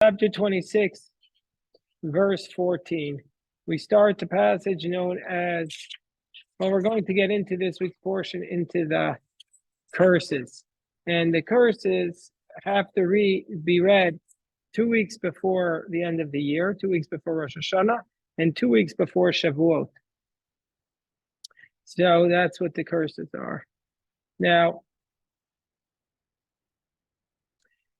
Chapter 26, verse 14. We start the passage known as, well, we're going to get into this week's portion into the curses. And the curses have to be read 2 weeks before the end of the year, 2 weeks before Rosh Hashanah, and 2 weeks before Shavuot. So that's what the curses are. Now,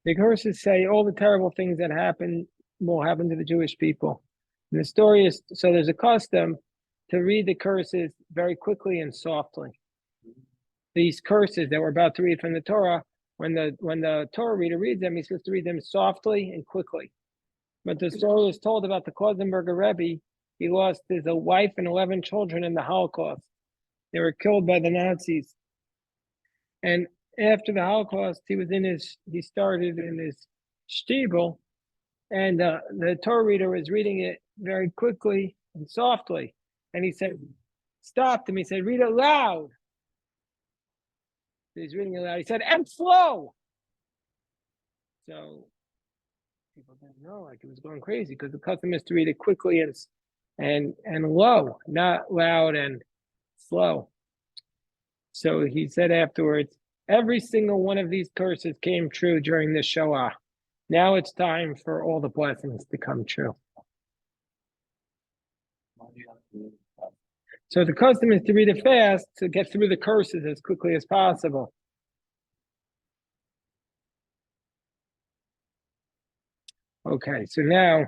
the curses say all the terrible things that happen will happen to the Jewish people. And the story is, so there's a custom to read the curses very quickly and softly. These curses that we're about to read from the Torah, when the Torah reader reads them, he's supposed to read them softly and quickly. But the story is told about the Klausenberger Rebbe. He lost his wife and 11 children in the Holocaust. They were killed by the Nazis. And after the Holocaust, he started in his shtibel, and the Torah reader was reading it very quickly and softly. And he said, stopped him. He said, read it loud. So he's reading it loud. He said, and slow. So people didn't know, like it was going crazy, because the custom is to read it quickly and low, not loud and slow. So he said afterwards, every single one of these curses came true during the Shoah. Now it's time for all the blessings to come true. So the custom is to read it fast to get through the curses as quickly as possible. Okay, so now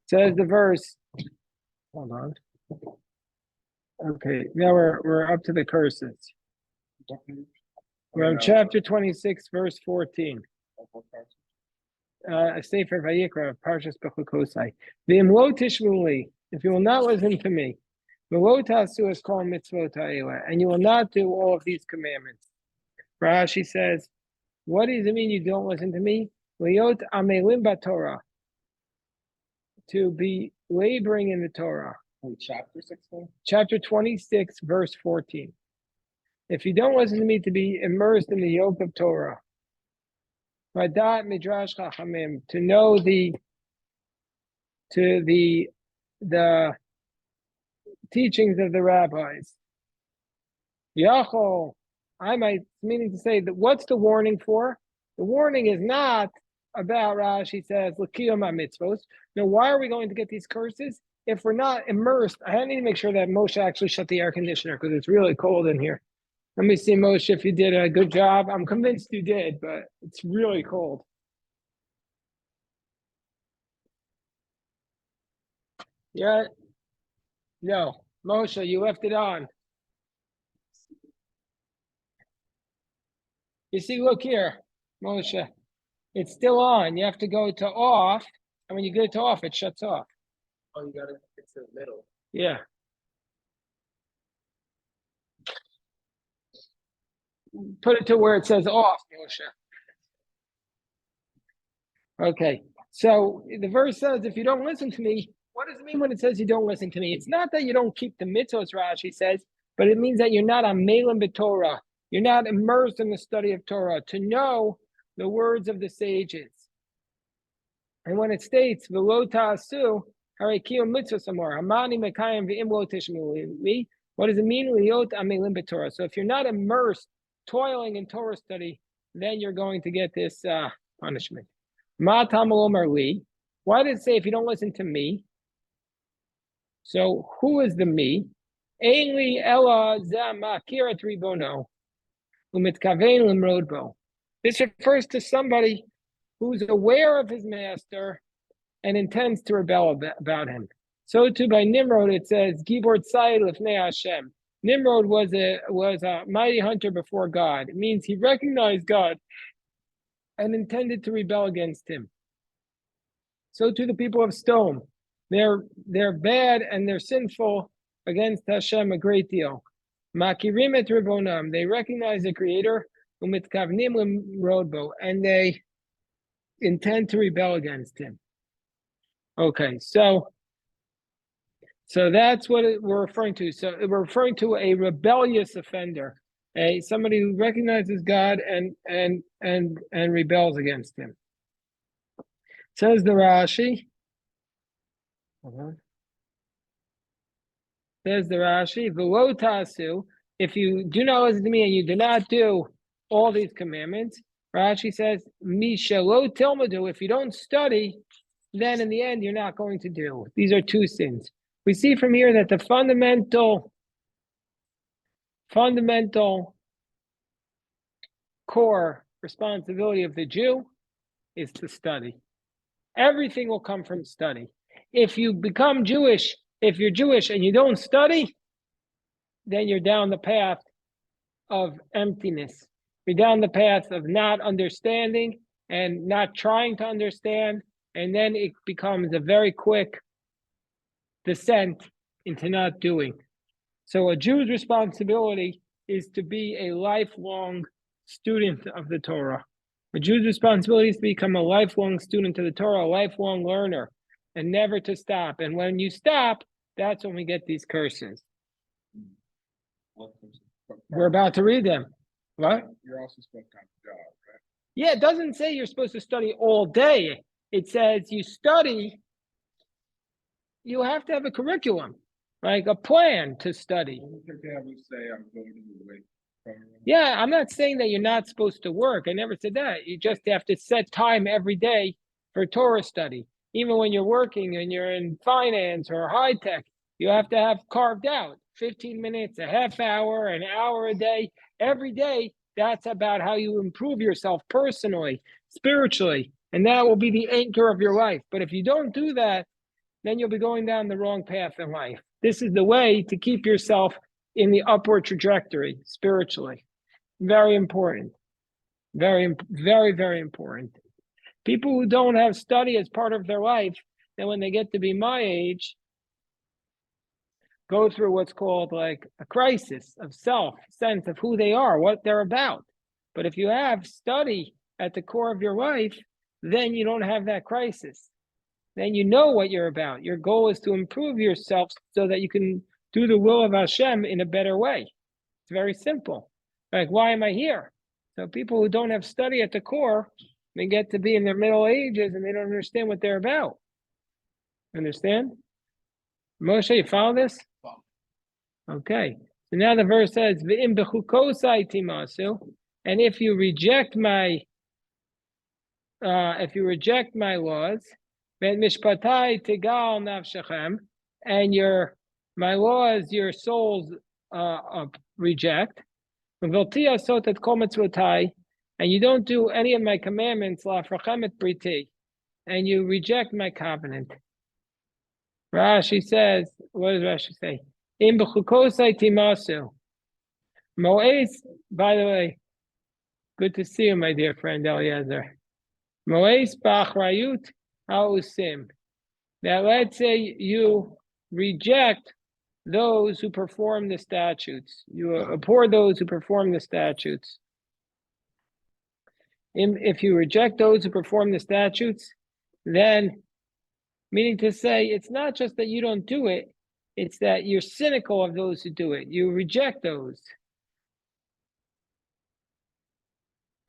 says the verse. Hold on. Okay, now we're up to the curses. We're on chapter 26, verse 14. Sefer Vayikra, Parshas Bechukosai. V'im lo tishmu li, if you will not listen to me, v'lo tasu es kol mitzvot ha'ela, and you will not do all of these commandments. Rashi says, what does it mean you don't listen to me? Liot amelim b'Torah, to be laboring in the Torah. Chapter 16? Chapter 26, verse 14. If you don't listen to me, to be immersed in the yoke of Torah. Vadat midrash chachamim, to know the teachings of the rabbis. Yachol, meaning to say that what's the warning for? The warning is not about, Rashi says, l'kiyum mitzvos. Now, why are we going to get these curses? If we're not immersed, I need to make sure that Moshe actually shut the air conditioner because it's really cold in here. Let me see, Moshe, if you did a good job. I'm convinced you did, but it's really cold. Yeah. No, Moshe, you left it on. You see, look here, Moshe. It's still on. You have to go to off, and when you go to off, it shuts off. Oh, you gotta fix the middle. Yeah. Put it to where it says off, Moshe. Okay. So the verse says, if you don't listen to me, what does it mean when it says you don't listen to me? It's not that you don't keep the mitzvos, Rashi says, but it means that you're not a melim b'Torah. You're not immersed in the study of Torah to know the words of the sages. And when it states, v'lo ta'asu, harakiyo mitzvos amor, hamani mekayim v'im lo tishmu li, what does it mean? Liot amelim b'Torah. So if you're not immersed, toiling in Torah study, then you're going to get this punishment. Ma tamalom li. Why did it say if you don't listen to me? So who is the me? Ainli ella zama kirat ribono umitkavein limrodbo. This refers to somebody who's aware of his master and intends to rebel about him. So too by Nimrod it says Gibor Tzai lifnei Hashem. Nimrod was a mighty hunter before God. It means he recognized God and intended to rebel against him. So too the people of Stone. They're bad and they're sinful against Hashem a great deal. Makirim et Ribonam, they recognize the Creator, umitkavnim limrodbo, and they intend to rebel against him. Okay, so that's what we're referring to. So we're referring to a rebellious offender. somebody who recognizes God and rebels against him. Says the Rashi. Says the Rashi, "V'lo tasu." If you do not listen to me and you do not do all these commandments, Rashi says, "Mi shelo tilmadu." If you don't study, then in the end you're not going to do. These are two sins. We see from here that the fundamental core responsibility of the Jew is to study. Everything will come from study. If you become Jewish, if you're Jewish and you don't study, then you're down the path of emptiness. You're down the path of not understanding and not trying to understand, and then it becomes a very quick descent into not doing. So a Jew's responsibility is to be a lifelong student of the Torah. A Jew's responsibility is to become a lifelong student of the Torah, a lifelong learner, and never to stop. And when you stop, that's when we get these curses. We're about to read them. What? You're also supposed to have a job, right? Yeah, it doesn't say you're supposed to study all day. It says you study, you have to have a curriculum, like a plan to study. Yeah, I'm not saying that you're not supposed to work. I never said that. You just have to set time every day for Torah study. Even when you're working and you're in finance or high tech, you have to have carved out 15 minutes, a half hour, an hour a day, every day. That's about how you improve yourself personally, spiritually, and that will be the anchor of your life. But if you don't do that, then you'll be going down the wrong path in life. This is the way to keep yourself in the upward trajectory spiritually. Very important. Very, very, very important. People who don't have study as part of their life, then when they get to be my age, go through what's called like a crisis of self, sense of who they are, what they're about. But if you have study at the core of your life, then you don't have that crisis. Then you know what you're about. Your goal is to improve yourself so that you can do the will of Hashem in a better way. It's very simple. Like, why am I here? So people who don't have study at the core, they get to be in their middle ages and they don't understand what they're about. Understand? Moshe, you follow this? Okay. So now the verse says, "V'im b'chukosai timasu," and if you reject my laws, mishpatai tigal nafshechem, and my laws your souls reject, and you don't do any of my commandments, and you reject my covenant. Rashi says, what does Rashi say? In b'chukosai timasu. Moes, by the way, good to see you, my dear friend Eliezer. Moes b'achrayut ha'usim. Now let's say you reject those who perform the statutes. You abhor those who perform the statutes. If you reject those who perform the statutes, then, meaning to say, it's not just that you don't do it, it's that you're cynical of those who do it. You reject those.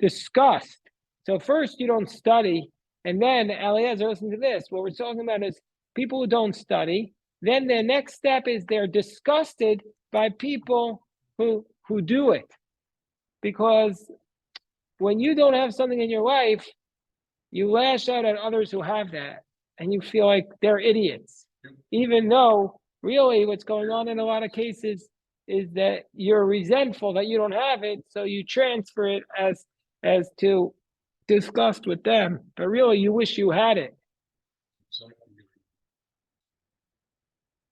Disgust. So first you don't study, and then, Eliezer, listen to this. What we're talking about is people who don't study. Then the next step is they're disgusted by people who do it. Because when you don't have something in your life, you lash out at others who have that, and you feel like they're idiots. Even though really what's going on in a lot of cases is that you're resentful that you don't have it, so you transfer it as to disgust with them, but really you wish you had it.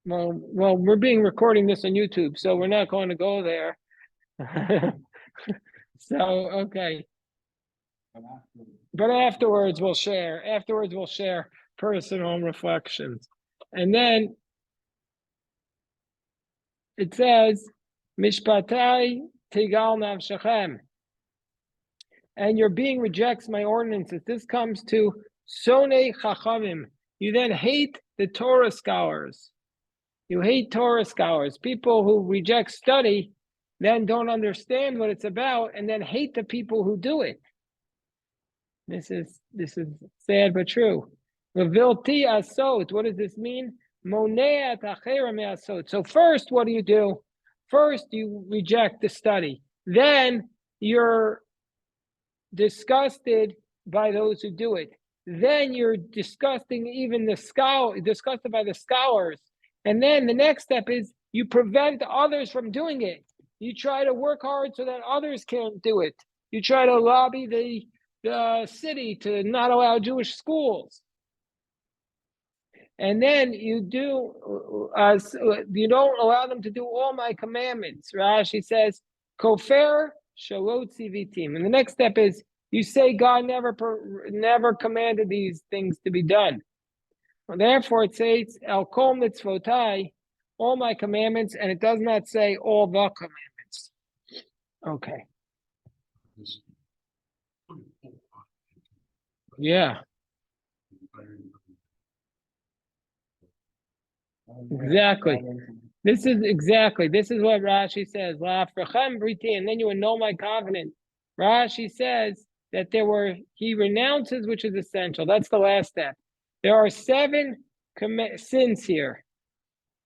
Well, we're recording this on YouTube, so we're not going to go there. So, okay. But afterwards we'll share personal reflections. And then it says, Mishpatai tigal nafshechem. And your being rejects my ordinances. This comes to sonei chachamim. You then hate the Torah scholars. You hate Torah scholars. People who reject study, then don't understand what it's about, and then hate the people who do it. This is sad but true. Levilti asot. What does this mean? Monea tachera me'asot. So first, what do? First, you reject the study. Then you're disgusted by those who do it. Then you're disgusted by the scholars. And then the next step is you prevent others from doing it. You try to work hard so that others can't do it. You try to lobby the city to not allow Jewish schools. And then you don't allow them to do all my commandments. Rashi says, Kofer shalot zivitim. And the next step is you say God never commanded these things to be done. And therefore, it says El kol mitzvotai, all my commandments, and it does not say all the commandments. Okay. Yeah. Exactly. This is what Rashi says. And then you will know my covenant. Rashi says that he renounces, which is essential. That's the last step. There are 7 sins here.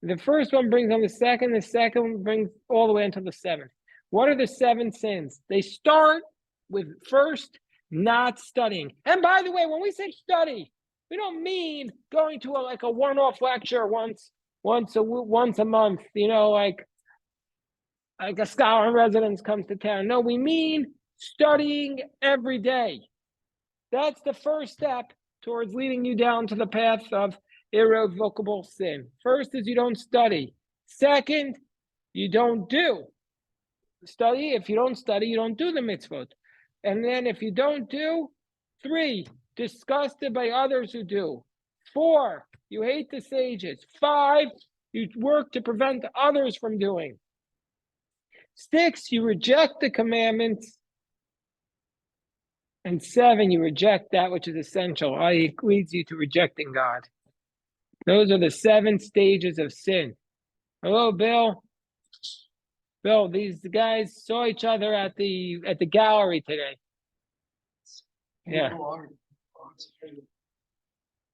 The first one brings on the second one brings all the way until the 7th. What are the 7 sins? They start with first not studying. And by the way, when we say study, we don't mean going to a one-off lecture once a month, like a scholar in residence comes to town. No, we mean studying every day. That's the first step towards leading you down to the path of irrevocable sin. First is you don't study. Second, you don't do. Study. If you don't study, you don't do the mitzvot. And then if you don't do, 3, disgusted by others who do. 4, you hate the sages. 5, you work to prevent others from doing. 6, you reject the commandments. And 7, you reject that which is essential, i.e., leads you to rejecting God. Those are the 7 stages of sin. Hello, Bill. Bill, these guys saw each other at the gallery today. Yeah.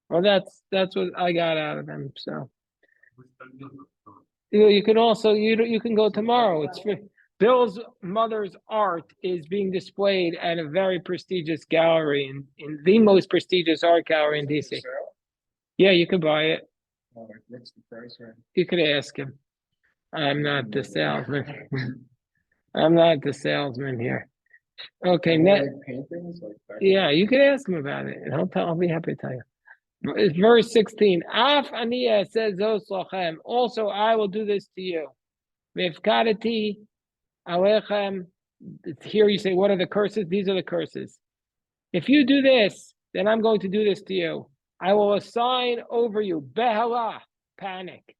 Well, that's what I got out of them. So you can also you can go tomorrow. It's free. Bill's mother's art is being displayed at a very prestigious gallery in the most prestigious art gallery in DC. Yeah, you could buy it. What's the price, right? You could ask him. I'm not the salesman. I'm not the salesman here. Okay, Paintings, yeah, you could ask him about it, and I'll be happy to tell you. It's verse 16. Af Aniya says Zoslachem. Also, I will do this to you. Vivkadati Alechem. Here you say, what are the curses? These are the curses. If you do this, then I'm going to do this to you. I will assign over you Behala, panic.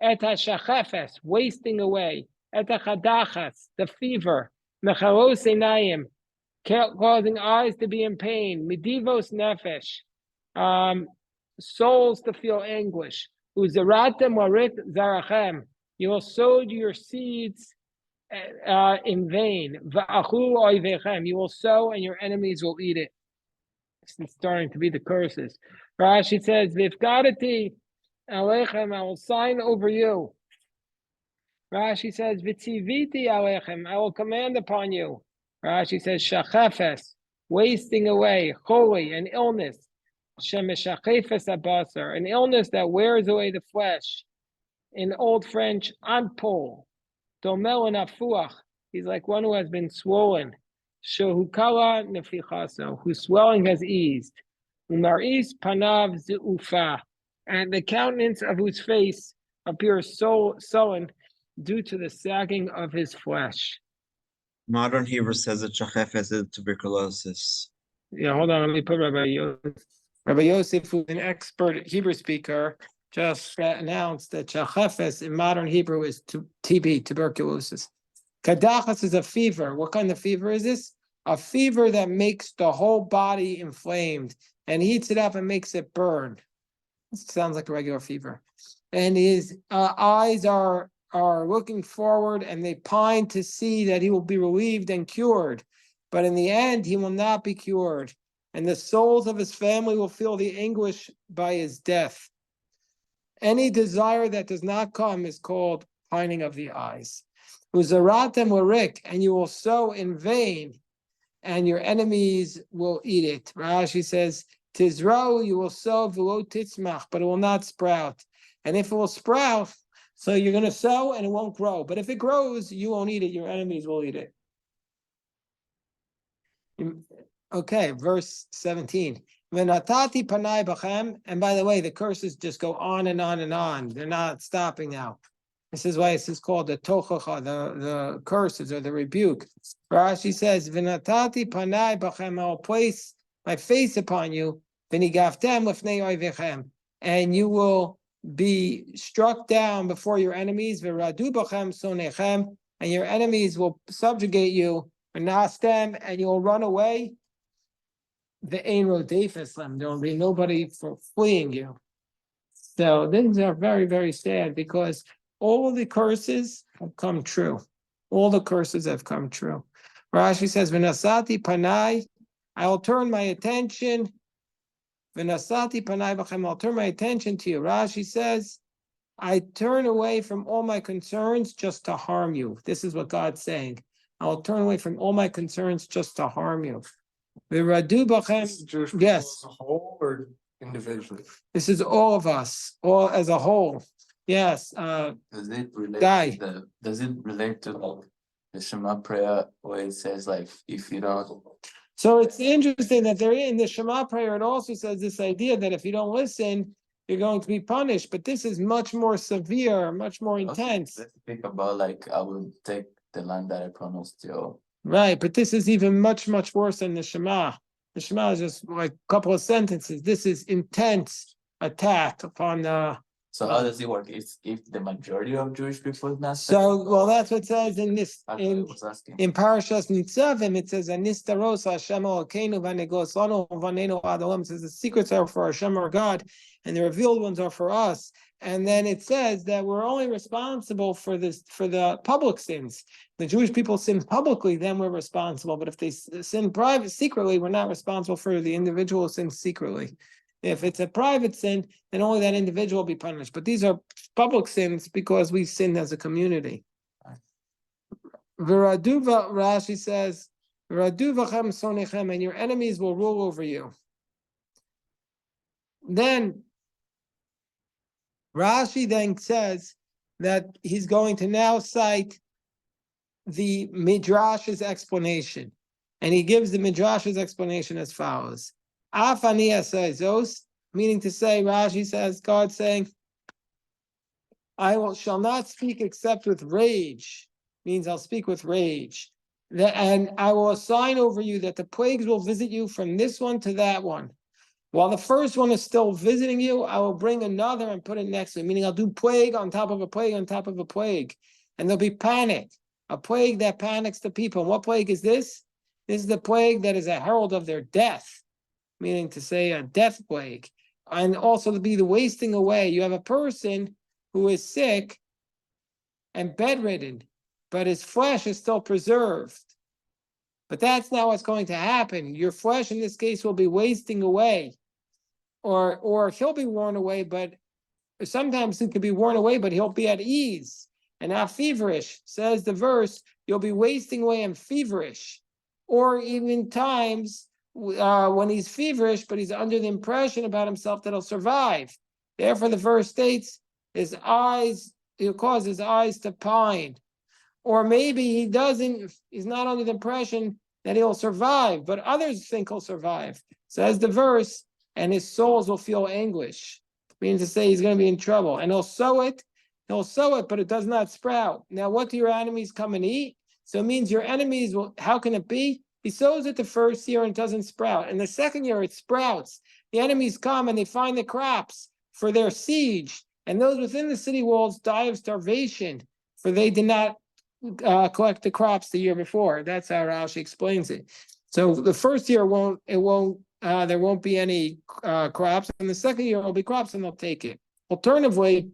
Eta Shachefes, wasting away. Eta Chadachas, the fever. Mechalos Einayim, causing eyes to be in pain. Midivos Nefesh, souls to feel anguish. Uzeratem warit zarachem, you will sow your seeds in vain. Va'achu oivechem, you will sow and your enemies will eat it. It's starting to be the curses. Rashi says, Vifgadati alechem, I will sign over you. Rashi says, Vitziviti alechem, I will command upon you. Rashi says, Shachefes, wasting away, choli, an illness. Shemeshachefes abasar, an illness that wears away the flesh. In Old French, anpol, domel and afuach. He's like one who has been swollen. Shohukala nefichaso, whose swelling has eased. Umaris panav zeufa, and the countenance of whose face appears sullen due to the sagging of his flesh. Modern Hebrew says that Shachefes is tuberculosis. Yeah, hold on. Let me put Rabbi Yosef. Rabbi Yosef, who's an expert Hebrew speaker, just announced that Shachefes in modern Hebrew is TB, tuberculosis. Kadachas is a fever. What kind of fever is this? A fever that makes the whole body inflamed and heats it up and makes it burn. It sounds like a regular fever. And his eyes are are looking forward and they pine to see that he will be relieved and cured. But in the end, he will not be cured. And the souls of his family will feel the anguish by his death. Any desire that does not come is called pining of the eyes. Uzaratem warik, and you will sow in vain, and your enemies will eat it. Rashi says, Tizra'u, you will sow v'lo titzmach, but it will not sprout. And if it will sprout, so you're going to sow and it won't grow. But if it grows, you won't eat it. Your enemies will eat it. Okay, verse 17. V'natati panai b'chem. And by the way, the curses just go on and on and on. They're not stopping now. This is why this is called the tochacha, the curses or the rebuke. Rashi says, V'natati panai b'chem, I'll place my face upon you, v'nigaftem lifnei oivechem, and you will be struck down before your enemies, v'radu b'chem sonechem, and your enemies will subjugate you, v'nastem, and you will run away. Ve'ein rodef eslem, there will be nobody for fleeing you. So things are very, very sad because all of the curses have come true. All the curses have come true. Rashi says, V'nasati panai, I will turn my attention. V'nasati panai b'chem, I'll turn my attention to you. Rashi says, I turn away from all my concerns just to harm you. This is what God's saying. I'll turn away from all my concerns just to harm you. V'radu b'chem, Jewish people yes. as a whole or individually? This is all of us, all as a whole. Yes, Does it relate Guy. to does it relate to like the Shema prayer where it says like if you don't so it's interesting that they're in the Shema prayer. It also says this idea that if you don't listen, you're going to be punished. But this is much more severe, much more intense. let's think about like I will take the land that I promised you. Right, but this is even much, much worse than the Shema. The Shema is just like a couple of sentences. This is intense attack upon the. So how does it work? If the majority of Jewish people is not So, well, that's what it says in this I in was asking. in Parashas Nitzavim. It says Anistaros Hashem Elokeinu v'Negos Lanu v'Neinu Ad Olam. It says the secrets are for Hashem our God, and the revealed ones are for us. And then it says that we're only responsible for the public sins. The Jewish people sin publicly, then we're responsible. But if they sin secretly, we're not responsible for the individual sin secretly. If it's a private sin, then only that individual will be punished. But these are public sins because we sinned as a community. V'raduva, Rashi says, V'raduvachem sonechem, and your enemies will rule over you. Then Rashi then says that he's going to now cite the Midrash's explanation. And he gives the Midrash's explanation as follows. Afania says, meaning to say, Rashi says, God saying, shall not speak except with rage, means I'll speak with rage. And I will assign over you that the plagues will visit you from this one to that one. While the first one is still visiting you, I will bring another and put it next to it, meaning I'll do plague on top of a plague on top of a plague. And there'll be panic, a plague that panics the people. And what plague is this? This is the plague that is a herald of their death, meaning to say a death plague. And also to be the wasting away. You have a person who is sick and bedridden, but his flesh is still preserved. But that's not what's going to happen. Your flesh in this case will be wasting away. Or he'll be worn away, but sometimes it could be worn away, but he'll be at ease and not feverish. Says the verse, you'll be wasting away and feverish. Or even times when he's feverish, but he's under the impression about himself that he'll survive. Therefore, the verse states, he'll cause his eyes to pine. Or maybe he's not under the impression that he'll survive, but others think he'll survive. Says the verse, and his souls will feel anguish. Meaning to say he's going to be in trouble. And he'll sow it, but it does not sprout. Now, what do your enemies come and eat? So it means your enemies will, how can it be? He sows it the first year and it doesn't sprout. And the second year it sprouts. The enemies come and they find the crops for their siege. And those within the city walls die of starvation, for they did not collect the crops the year before. That's how Rashi explains it. So the first year there won't be any crops, and the second year will be crops, and they'll take it. Alternatively,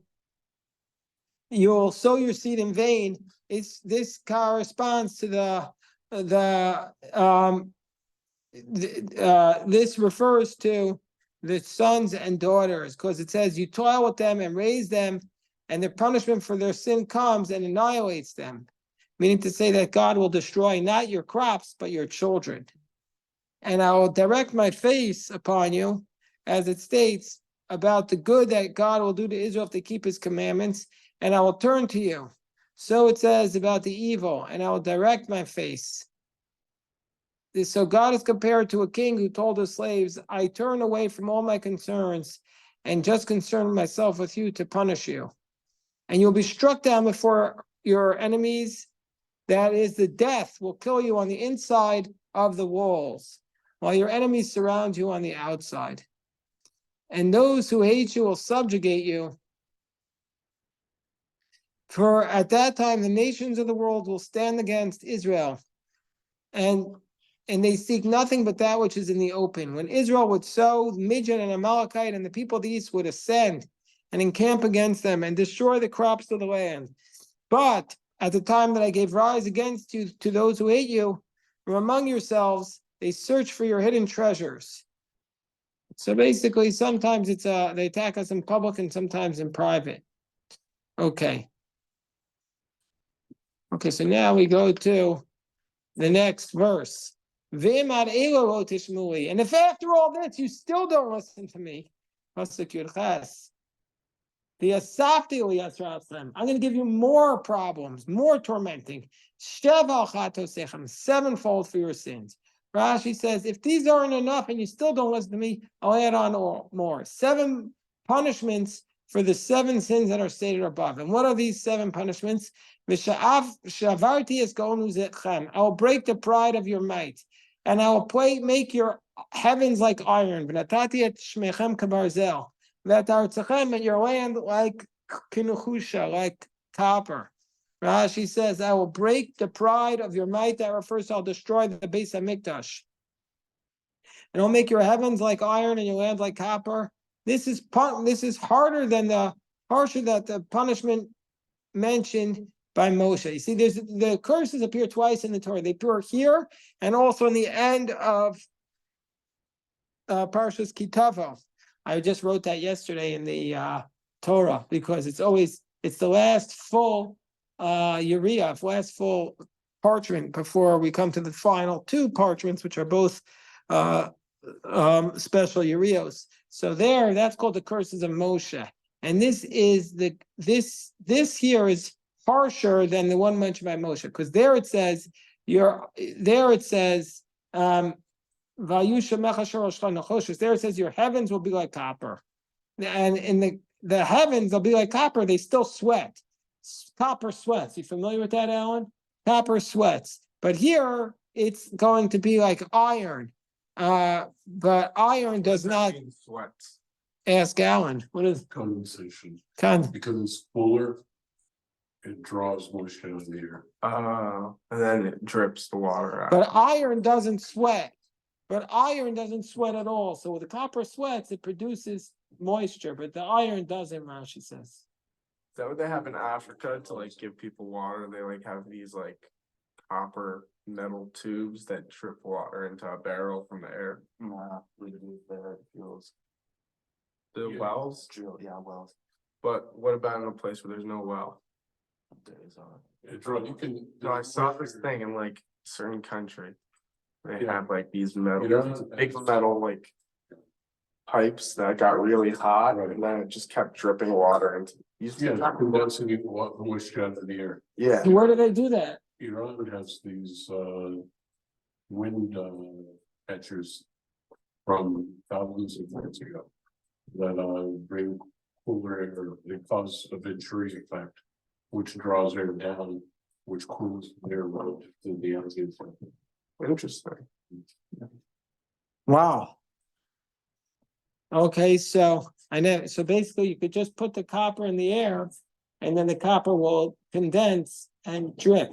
you'll sow your seed in vain. This corresponds to this refers to the sons and daughters, because it says you toil with them and raise them, and the punishment for their sin comes and annihilates them. Meaning to say that God will destroy not your crops, but your children. And I will direct my face upon you, as it states, about the good that God will do to Israel if they keep his commandments, and I will turn to you. So it says about the evil, and I will direct my face. So God is compared to a king who told his slaves, I turn away from all my concerns and just concern myself with you to punish you. And you'll be struck down before your enemies. That is, the death will kill you on the inside of the walls, while your enemies surround you on the outside. And those who hate you will subjugate you. For at that time, the nations of the world will stand against Israel, and they seek nothing but that which is in the open. When Israel would sow, Midian and Amalekite and the people of the east would ascend and encamp against them and destroy the crops of the land. But at the time that I gave rise against you to those who hate you, from among yourselves, they search for your hidden treasures. So basically, sometimes they attack us in public and sometimes in private. Okay. Okay, so now we go to the next verse. And if after all this you still don't listen to me, I'm going to give you more problems, more tormenting. Sevenfold for your sins. Rashi says, if these aren't enough and you still don't listen to me, I'll add on more. 7 punishments for the 7 sins that are stated above. And what are these 7 punishments? I will break the pride of your might, and I will make your heavens like iron. And your land like kinuchusha, like copper. Rashi says, I will break the pride of your might. That refers to I'll destroy the Beis Hamikdash. And I'll make your heavens like iron and your land like copper. This is harsher than the punishment mentioned by Moshe. You see, the curses appear twice in the Torah. They appear here and also in the end of Parshas Kitavo. I just wrote that yesterday in the Torah because it's the last full last full parchment before we come to the final 2 parchments, which are both special Urios. So that's called the curses of Moshe. And this here is harsher than the one mentioned by Moshe, because there it says there it says your heavens will be like copper. And in the heavens, they'll be like copper, they still sweat. Copper sweats. You familiar with that, Alan? Copper sweats. But here it's going to be like iron. But iron does not Sweats. ask Alan. What is Condensation. Because it's cooler, it draws moisture out of the air. And then it drips the water out. But iron doesn't sweat. But iron doesn't sweat at all. So when the copper sweats, it produces moisture, but the iron doesn't, Rashi says. Is that what they have in Africa to like give people water? They like have these like copper metal tubes that drip water into a barrel from the air. Nah, we do the fuels. The wells? Wells. But what about in a place where there's no well? No, I saw this thing in like a certain country. They Yeah. had like these You metal, don't- big metal like pipes that got really hot, Right. and then it just kept dripping water into. Condensing moisture out of the air. Yeah. So where do they do that? Iran has these wind catchers from thousands of years ago that bring cooler air. They cause a Venturi effect, which draws air down, which cools the air out to the outside. Interesting. Wow. Okay, so I know. So basically, you could just put the copper in the air, and then the copper will condense and drip.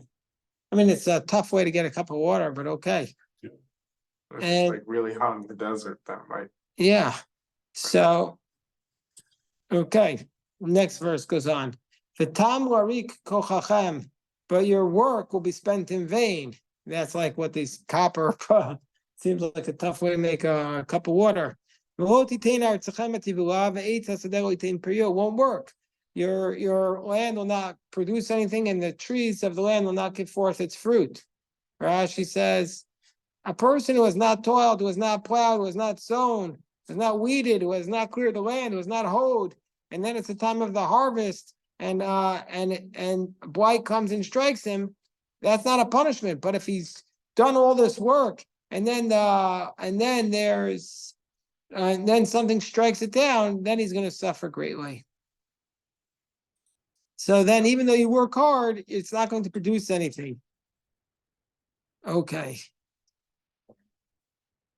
I mean, it's a tough way to get a cup of water, but okay. It's And- like really hot in the desert. That might. Yeah. So, okay. Next verse goes on. V'tam larik kochachem, but your work will be spent in vain. That's like what these copper seems like a tough way to make a cup of water. It won't work. Your land will not produce anything, and the trees of the land will not give forth its fruit. Rashi says, a person who has not toiled, who has not plowed, who has not sown, who has not weeded, who has not cleared the land, who has not hoed, and then it's the time of the harvest, and blight comes and strikes him, that's not a punishment. But if he's done all this work and then something strikes it down, then he's going to suffer greatly. So then, even though you work hard, it's not going to produce anything. Okay.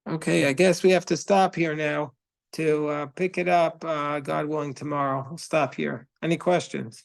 Okay, I guess we have to stop here now to pick it up, God willing, tomorrow. We'll stop here. Any questions?